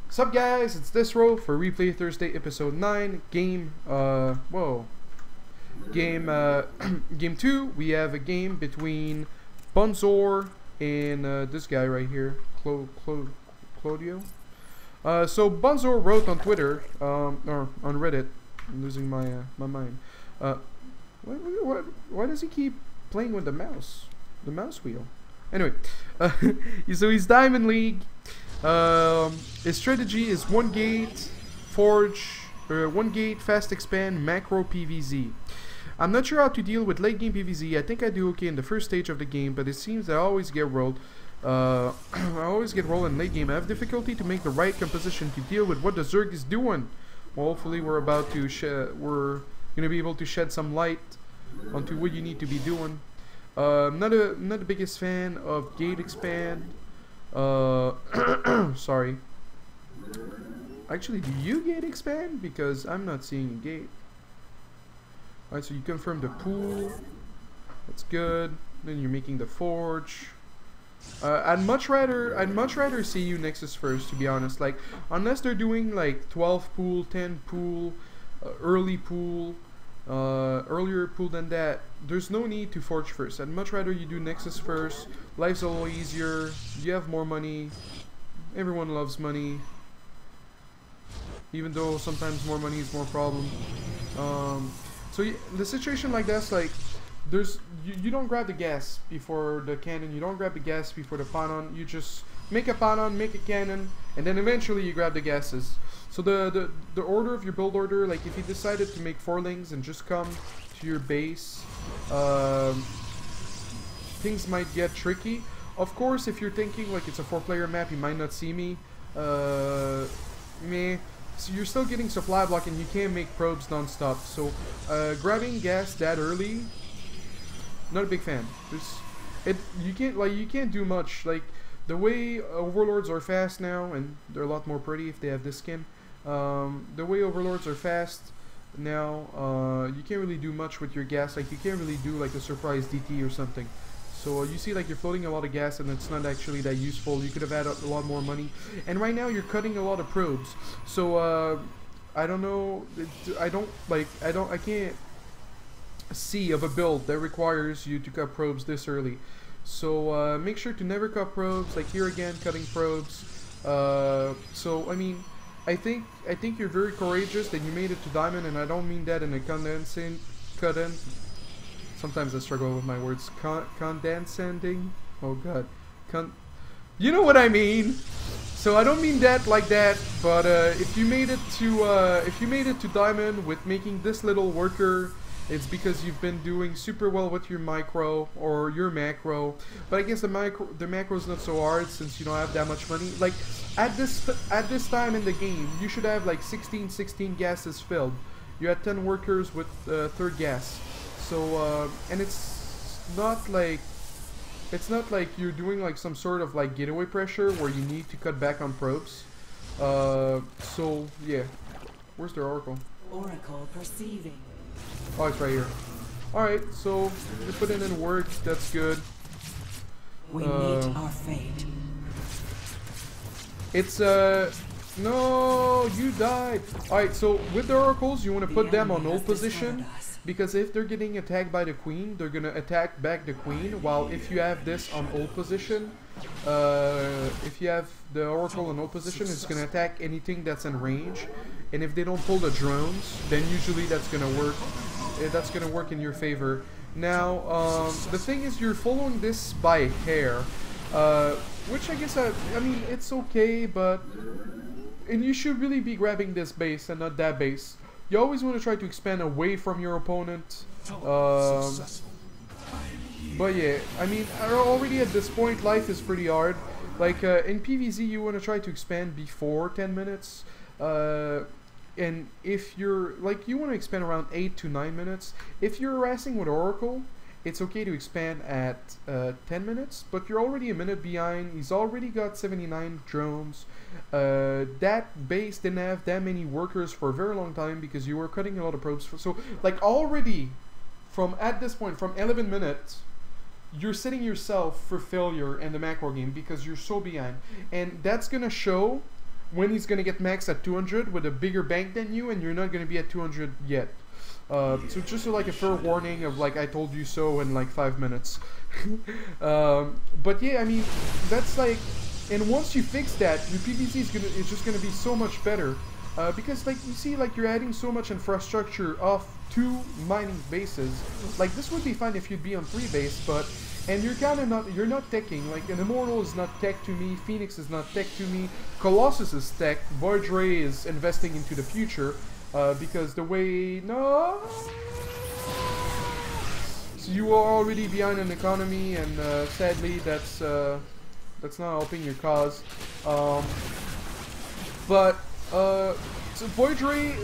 Sup guys, it's Desrow for Replay Thursday episode 9 game game 2. We have a game between Bunzor and this guy right here, Claudio. So Bunzor wrote on Twitter or on Reddit. I'm losing my my mind. Why does he keep playing with the mouse wheel? Anyway, so he's Diamond League. His strategy is one gate, fast expand, macro PvZ. I'm not sure how to deal with late game PvZ. I think I do okay in the first stage of the game, but it seems I always get rolled. I always get rolled in late game. I have difficulty to make the right composition to deal with what the Zerg is doing. Well, hopefully we're gonna be able to shed some light onto what you need to be doing. Not the biggest fan of gate expand. Sorry. Actually, do you gate expand? Because I'm not seeing a gate. Alright, so you confirm the pool. That's good. Then you're making the forge. I'd much rather see you Nexus first, to be honest. Like, unless they're doing like 12 pool, 10 pool, early pool, earlier pool than that, there's no need to forge first. I'd much rather you do Nexus first. Life's a little easier. You have more money. Everyone loves money, even though sometimes more money is more problem. So the situation like that's like, you don't grab the gas before the cannon. You don't grab the gas before the panon. You just make a panon, make a cannon, and then eventually you grab the gases. So the order of your build order, like if you decided to make 4 lings and just come to your base, things might get tricky. Of course, if you're thinking like it's a 4-player map, you might not see me. Meh. So you're still getting supply block and you can't make probes non-stop. So grabbing gas that early, not a big fan. You can't do much. Like the way overlords are fast now, and they're a lot more pretty if they have this skin. The way overlords are fast now, you can't really do much with your gas. Like you can't really do like a surprise DT or something. So you see like you're floating a lot of gas and it's not actually that useful. You could have had a lot more money. And right now you're cutting a lot of probes. So I don't know. I can't see of a build that requires you to cut probes this early. So make sure to never cut probes. Like here again, cutting probes. So I mean, I think you're very courageous that you made it to diamond, and I don't mean that in a sometimes I struggle with my words. Condescending. Oh god. You know what I mean. So I don't mean that like that. But if you made it to diamond with making this little worker, it's because you've been doing super well with your micro or your macro. But I guess the macro is not so hard since you don't have that much money. Like at this time in the game, you should have like 16 gases filled. You had 10 workers with 3rd gas. So and it's not like you're doing like some sort of like getaway pressure where you need to cut back on probes. So yeah, where's the oracle? Oracle perceiving. Oh, it's right here. Alright, so you put it in work, that's good. We meet our fate. It's no, you died. Alright, so with the oracles, you want to put them on ult position, because if they're getting attacked by the queen, they're gonna attack back the queen. While if you have this on ult position, if you have the oracle in ult position, it's gonna attack anything that's in range. And if they don't pull the drones, then usually that's gonna work. That's gonna work in your favor. Now, the thing is, you're following this by hair, which I guess I mean it's okay, and you should really be grabbing this base and not that base. You always want to try to expand away from your opponent. But yeah, I mean, already at this point, life is pretty hard. Like in PvZ, you want to try to expand before 10 minutes. And if you're like, you want to expand around 8 to 9 minutes. If you're harassing with Oracle, it's okay to expand at 10 minutes, but you're already a minute behind. He's already got 79 drones. That base didn't have that many workers for a very long time because you were cutting a lot of probes. So like already at this point, from 11 minutes, you're setting yourself for failure in the macro game because you're so behind. And that's gonna show when he's gonna get maxed at 200 with a bigger bank than you, and you're not gonna be at 200 yet. So just like a fair warning of like I told you so in like 5 minutes. But yeah, I mean that's like, and once you fix that, your PvZ is just gonna be so much better. Because like you see, like you're adding so much infrastructure off 2 mining bases. Like this would be fine if you'd be on 3 base, but and you're kind of not, you're not teching. Like an Immortal is not tech to me, Phoenix is not tech to me, Colossus is tech, Void Ray is investing into the future, because the way so you are already behind an economy, and sadly that's not helping your cause. So Void Ray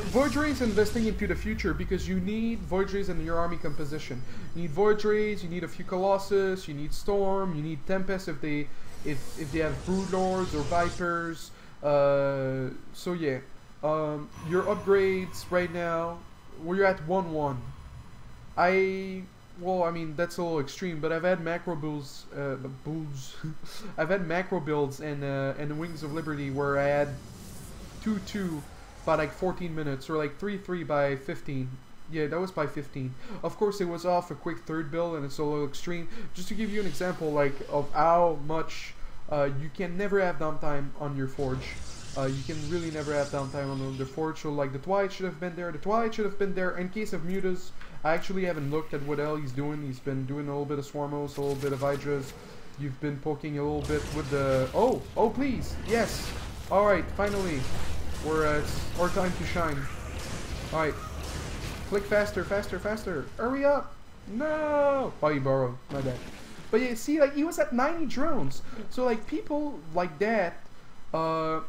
is investing into the future because you need Void Rays in your army composition. You need Void Rays, you need a few Colossus, you need Storm, you need Tempest if they have Brood Lords or Vipers. So yeah, your upgrades right now, we're at 1-1. Well, I mean that's a little extreme, but I've had macro builds, I've had macro builds in Wings of Liberty where I had 2-2 by like 14 minutes, or like 3-3 by 15. Yeah, that was by 15. Of course, it was off a quick third build, and it's a little extreme. Just to give you an example, like of how much you can never have downtime on your forge. You can really never have downtime on the forge. So like the Twilight should have been there. The Twilight should have been there. In case of Mutas, I actually haven't looked at what hell he's doing. He's been doing a little bit of Swarmos, a little bit of Hydras. You've been poking a little bit with the... Oh, please, yes. All right, finally. It's our time to shine. Alright. Click faster, faster, faster. Hurry up! No! Oh, you borrowed. My bad. But yeah, see, like, he was at 90 drones. So, like, people like that,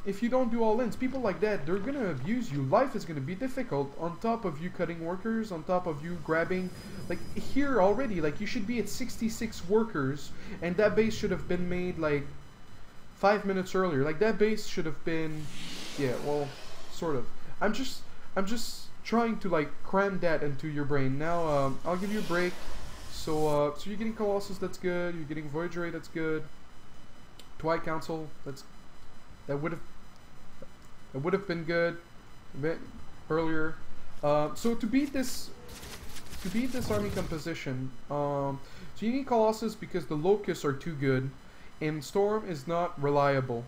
if you don't do all-ins, people like that, they're gonna abuse you. Life is gonna be difficult on top of you cutting workers, on top of you grabbing... Like, here already, like, you should be at 66 workers, and that base should have been made, like, 5 minutes earlier. Like, that base should have been... Yeah, well, sort of. I'm just trying to like cram that into your brain. Now, I'll give you a break. So you're getting Colossus, that's good. You're getting Void Ray, that's good. Twilight Council, that would have been good a bit earlier. So to beat this army composition, so you need Colossus because the Locusts are too good, and Storm is not reliable.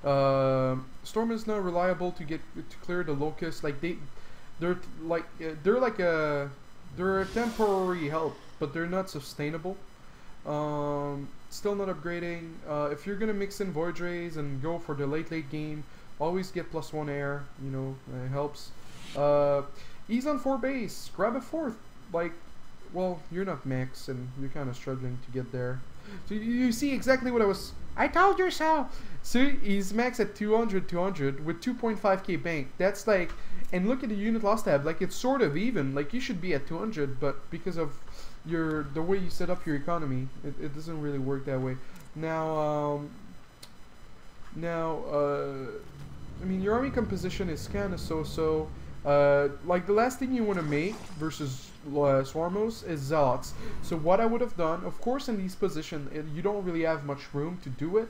Storm is not reliable to clear the Locust. Like they're a temporary help, but they're not sustainable. Still not upgrading. If you're gonna mix in Void Rays and go for the late game, always get +1 air. You know, it helps. He's on 4 base. Grab a 4th. Like, well, you're not max, and you're kind of struggling to get there. So you see exactly what I told you so. So he's max at 200 with 2.5k bank. That's like, and look at the unit loss tab. Like it's sort of even. Like you should be at 200, but because of the way you set up your economy, it doesn't really work that way. Now, I mean your army composition is kind of so-so. Like the last thing you want to make versus Swarmos is Zealots. So what I would have done, of course in these positions you don't really have much room to do it,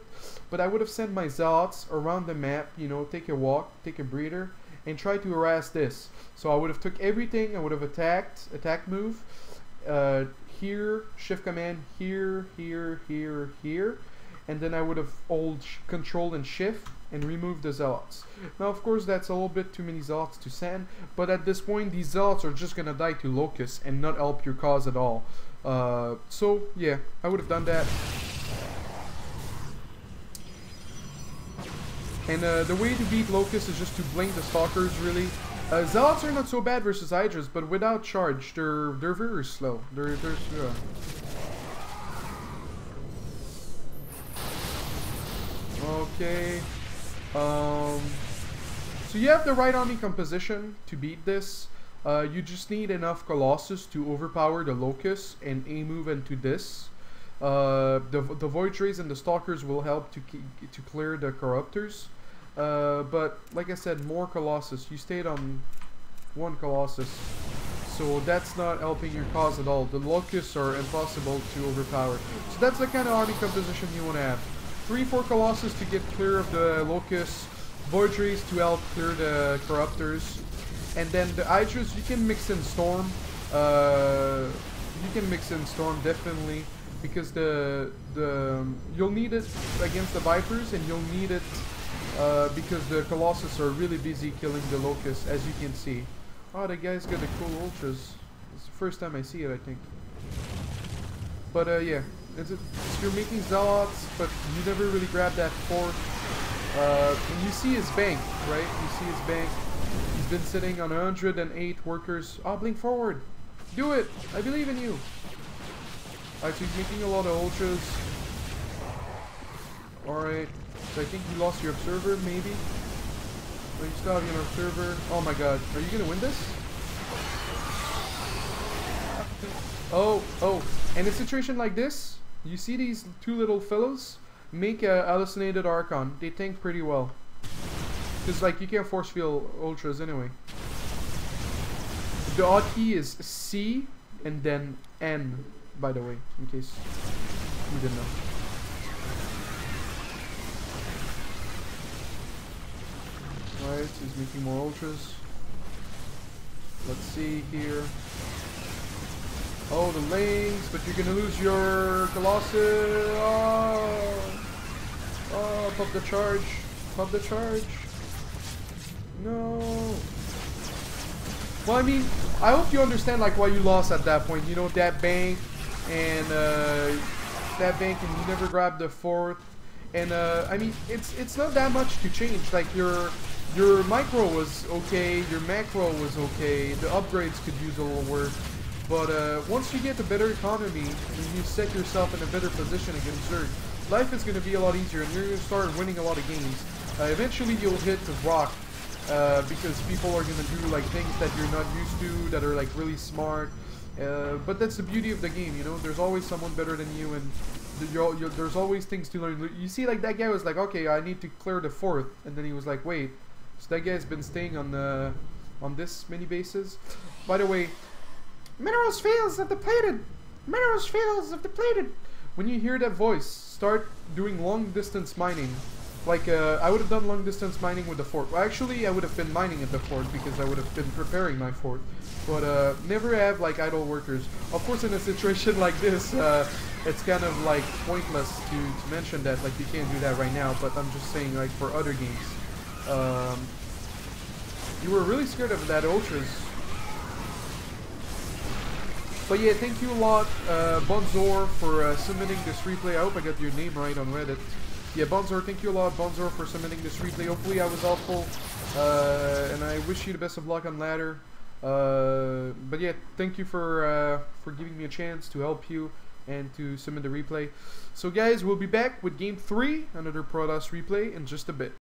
but I would have sent my Zealots around the map, you know, take a walk, take a breather, and try to harass this. So I would have took everything, I would have attack move, here, shift command, here, and then I would have hold control and shift and remove the Zealots. Now of course that's a little bit too many Zealots to send, but at this point these Zealots are just gonna die to Locusts and not help your cause at all. So yeah, I would have done that. And the way to beat Locusts is just to blink the Stalkers really. Zealots are not so bad versus Hydras, but without charge they're very slow. They're slow. Okay. So you have the right army composition to beat this. You just need enough Colossus to overpower the Locust and move into this. The Void Rays and the Stalkers will help to clear the Corruptors. But like I said, more Colossus. You stayed on 1 Colossus. so that's not helping your cause at all. The locusts are impossible to overpower. So that's the kind of army composition you want to have. 3-4 colossus to get clear of the locusts, void rays to help clear the corruptors, and then the hydras you can mix in storm. You can mix in storm definitely, because you'll need it against the vipers, and you'll need it because the colossus are really busy killing the locusts, as you can see. Oh, the guy's got the cool ultras. It's the first time I see it, I think. But yeah, you're making zealots, but you never really grab that fort. And you see his bank, right? You see his bank. He's been sitting on 108 workers. Oh, blink forward. Do it. I believe in you. Alright, so he's making a lot of ultras. Alright. So I think you lost your observer, maybe? But you still have your observer. Oh my god. Are you gonna win this? Oh. And in a situation like this, you see these two little fellows? Make a hallucinated Archon. They tank pretty well. Because, like, you can't force field ultras anyway. The hotkey is C and then N, by the way, in case you didn't know. Alright, so he's making more ultras. Let's see here. Oh, the lanes, but you're gonna lose your Colossus. Oh, pop the charge. Pop the charge. No. Well, I mean, I hope you understand like why you lost at that point. You know, that bank and you never grabbed the fourth. And I mean, it's not that much to change. Like your micro was okay, your macro was okay. The upgrades could use a little work. But once you get a better economy and you set yourself in a better position against Zerg, life is going to be a lot easier and you're going to start winning a lot of games. Eventually you'll hit the rock because people are going to do like things that you're not used to, that are like really smart. But that's the beauty of the game, you know. There's always someone better than you, and there's always things to learn. You see, like that guy was like, okay, I need to clear the fourth, and then he was like, wait, so that guy's been staying on this many bases. By the way, minerals fields of depleted. Minerals fields of depleted. When you hear that voice, start doing long distance mining. Like I would have done long distance mining with the fort. Well, actually, I would have been mining at the fort because I would have been preparing my fort. But never have like idle workers. Of course, in a situation like this, it's kind of like pointless to mention that. Like you can't do that right now. But I'm just saying, like for other games, you were really scared of that ultras. But yeah, thank you a lot, Bonzor, for submitting this replay. I hope I got your name right on Reddit. Yeah, Bonzor, thank you a lot, Bonzor, for submitting this replay. Hopefully I was helpful, and I wish you the best of luck on ladder. But yeah, thank you for giving me a chance to help you and to submit the replay. So guys, we'll be back with Game 3, another Protoss replay, in just a bit.